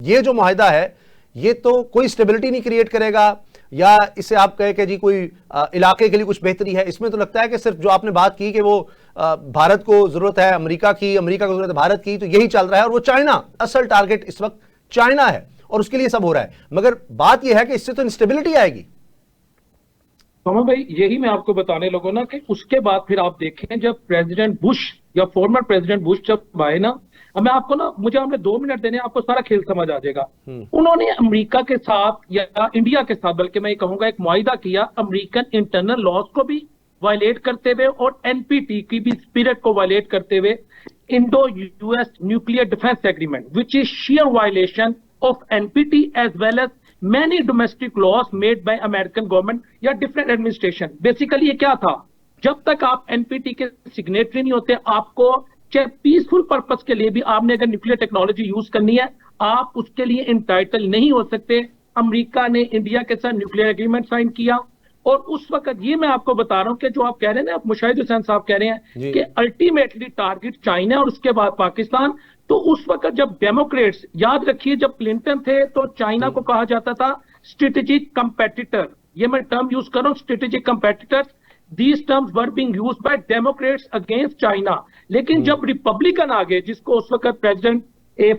ये जो मुआहिदा है ये तो कोई स्टेबिलिटी नहीं क्रिएट करेगा, या इससे आप कहें कि जी कोई इलाके के लिए कुछ बेहतरी है। इसमें तो लगता है कि सिर्फ जो आपने बात की कि वो भारत को जरूरत है अमेरिका की, अमेरिका को जरूरत है भारत की, तो यही चल रहा है। और वो चाइना, असल टारगेट इस वक्त चाइना है और उसके लिए सब हो रहा है। मगर बात यह है कि इससे तो इंस्टेबिलिटी आएगी। सोमा भाई, यही मैं आपको बताने लगा ना कि उसके बाद फिर आप देखें जब प्रेसिडेंट बुश या फॉर्मर प्रेसिडेंट बुश जब आए ना, अब मैं आपको ना, मुझे हमने 2 मिनट देने, आपको सारा खेल समझ आ जाएगा। उन्होंने अमेरिका के साथ या इंडिया के साथ, बल्कि मैं ये कहूंगा, एक मुआहिदा किया अमेरिकन इंटरनल लॉज को भी वायलेट करते हुए और एनपीटी की भी स्पिरिट को वायलेट करते हुए, Indo US nuclear defence agreement which is sheer violation of NPT as well as many domestic laws made by American government या different administration। बेसिकली ये क्या था, जब तक आप एनपीटी के सिग्नेटरी नहीं होते, आपको चाहे पीसफुल पर्पस के लिए भी आपने अगर न्यूक्लियर टेक्नोलॉजी यूज करनी है, आप उसके लिए इंटाइटल नहीं हो सकते। अमेरिका ने इंडिया के साथ न्यूक्लियर एग्रीमेंट साइन किया, और उस वक्त ये मैं आपको बता रहा हूं कि जो आप कह रहे हैं ना, आप मुशाहिद हुसैन साहब कह रहे हैं कि अल्टीमेटली टारगेट चाइना और उसके बाद पाकिस्तान। तो उस वक्त जब डेमोक्रेट्स, याद रखिए जब क्लिंटन थे तो चाइना को कहा जाता था स्ट्रेटेजिक कंपेटिटर, ये मैं टर्म यूज कर रहा हूं, strategic competitor. These terms were being used by Democrats against China. लेकिन जब रिपब्लिकन आ गए, जिसको उस वक्त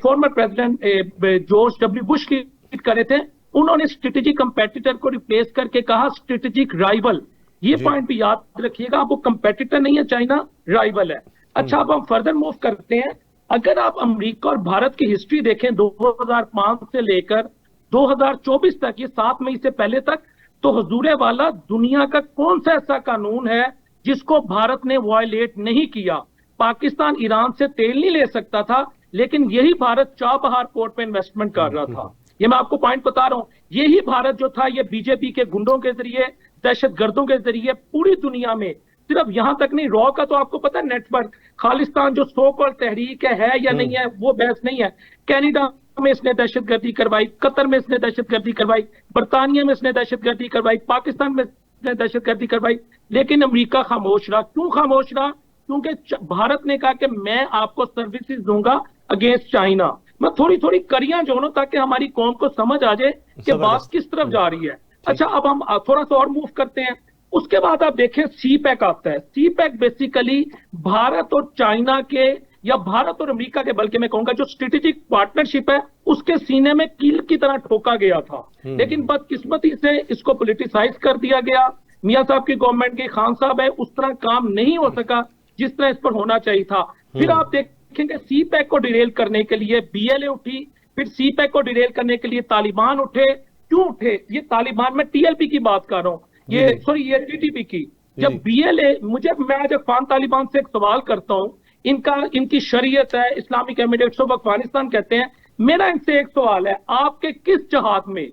former president George W Bush lead कर रहे थे, उन्होंने स्ट्रेटेजिक कंपेटिटर को रिप्लेस करके कहा स्ट्रेटेजिक राइवल। ये पॉइंट भी याद रखिएगा, वो कंपेटिटर नहीं है चाइना, राइवल है। अच्छा, अब हम फर्दर मूव करते हैं। अगर आप अमेरिका और भारत की हिस्ट्री देखें 2005 से लेकर 2024 तक, ये 7 मई से पहले तक, तो हुजूरे वाला दुनिया का कौन सा ऐसा कानून है जिसको भारत ने वायलेट नहीं किया। पाकिस्तान ईरान से तेल नहीं ले सकता था, लेकिन यही भारत चाबहार पोर्ट पे इन्वेस्टमेंट कर रहा था। ये मैं आपको पॉइंट बता रहा हूं। यही भारत जो था, ये बीजेपी के गुंडों के जरिए, दहशतगर्दों के जरिए पूरी दुनिया में, सिर्फ यहां तक नहीं, रॉ का तो आपको पता है नेटवर्क, खालिस्तान जो सो कॉल्ड तहरीक है या नहीं है, वो बहस नहीं है। कनाडा में इसने दहशतगर्दी करवाई, कतर में इसने दहशतगर्दी करवाई, बरतानिया में इसने दहशतगर्दी करवाई, पाकिस्तान में इसने दहशतगर्दी करवाई, लेकिन अमेरिका खामोश रहा। क्यों खामोश रहा? क्योंकि भारत ने कहा कि मैं आपको सर्विसेज दूंगा अगेंस्ट चाइना। मैं थोड़ी थोड़ी करियां जोड़ूं ताकि हमारी कौम को समझ आ जाए कि बात किस तरफ जा रही है। अच्छा, अब हम थोड़ा सा और मूव करते हैं। उसके बाद आप देखें सी पैक आता है। सी पैक बेसिकली भारत और चाइना के, या भारत और अमेरिका के, बल्कि मैं कहूंगा जो स्ट्रेटेजिक पार्टनरशिप है, उसके सीने में कील की तरह ठोका गया था। लेकिन बदकिस्मती से इसको पॉलिटिसाइज कर दिया गया। मियां साहब की गवर्नमेंट के खान साहब है, उस तरह काम नहीं हो सका जिस तरह इस पर होना चाहिए था। फिर आप देखेंगे सी पैक को डिरेल करने के लिए बीएलए उठी, फिर सी पैक को डिरेल करने के लिए तालिबान उठे। क्यों उठे? ये तालिबान में टीएलपी की बात कर रहा हूं, ये टीटीपी की। जब बीएलए, मैं जब खान तालिबान से एक सवाल करता हूं, इनकी शरीयत है, इस्लामिक एमिरेट्स ऑफ अफगानिस्तान कहते हैं। मेरा इनसे एक सवाल है, आपके किस जहाद में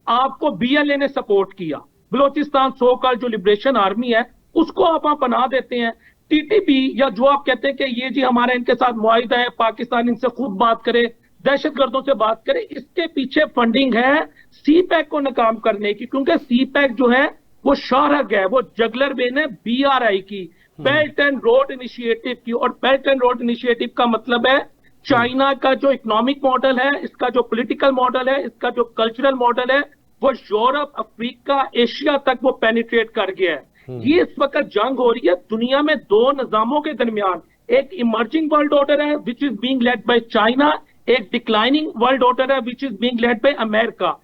आपको बीएलए ने सपोर्ट किया? बलोचिस्तान सो कॉल्ड जो लिबरेशन आर्मी है, उसको आप बना देते हैं। टीटीपी, या जो आप कहते हैं कि ये जी हमारा इनके साथ मुआहिदा है, पाकिस्तान इनसे खुद बात करे, दहशतगर्दों से बात करे, इसके पीछे फंडिंग है सी पैक को नाकाम करने की। क्योंकि सी पैक जो है वो शाहरग है, वो जगलर बेन है बीआरआई की, बेल्ट एंड रोड इनिशिएटिव की। और बेल्ट एंड रोड इनिशिएटिव का मतलब है चाइना का जो इकोनॉमिक मॉडल है, इसका जो पॉलिटिकल मॉडल है, इसका जो कल्चरल मॉडल है, वो यूरोप, अफ्रीका, एशिया तक वो पेनिट्रेट कर गया है। ये इस वक्त जंग हो रही है दुनिया में दो निजामों के दरमियान। एक इमर्जिंग वर्ल्ड ऑर्डर है which is being led by China, एक डिक्लाइनिंग वर्ल्ड ऑर्डर है which is being led by America.